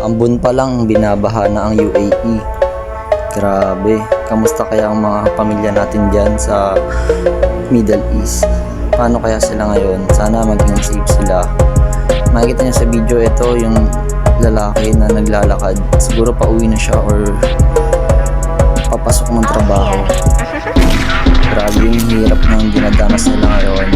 Ambon pa lang, binabaha na ang UAE. Grabe, kamusta kaya ang mga pamilya natin dyan sa Middle East? Paano kaya sila ngayon? Sana maging safe sila. Makikita niyo sa video ito yung lalaki na naglalakad. Siguro pauwi na siya or papasok ng trabaho. Grabe yung hirap ng dinadanas nila ngayon.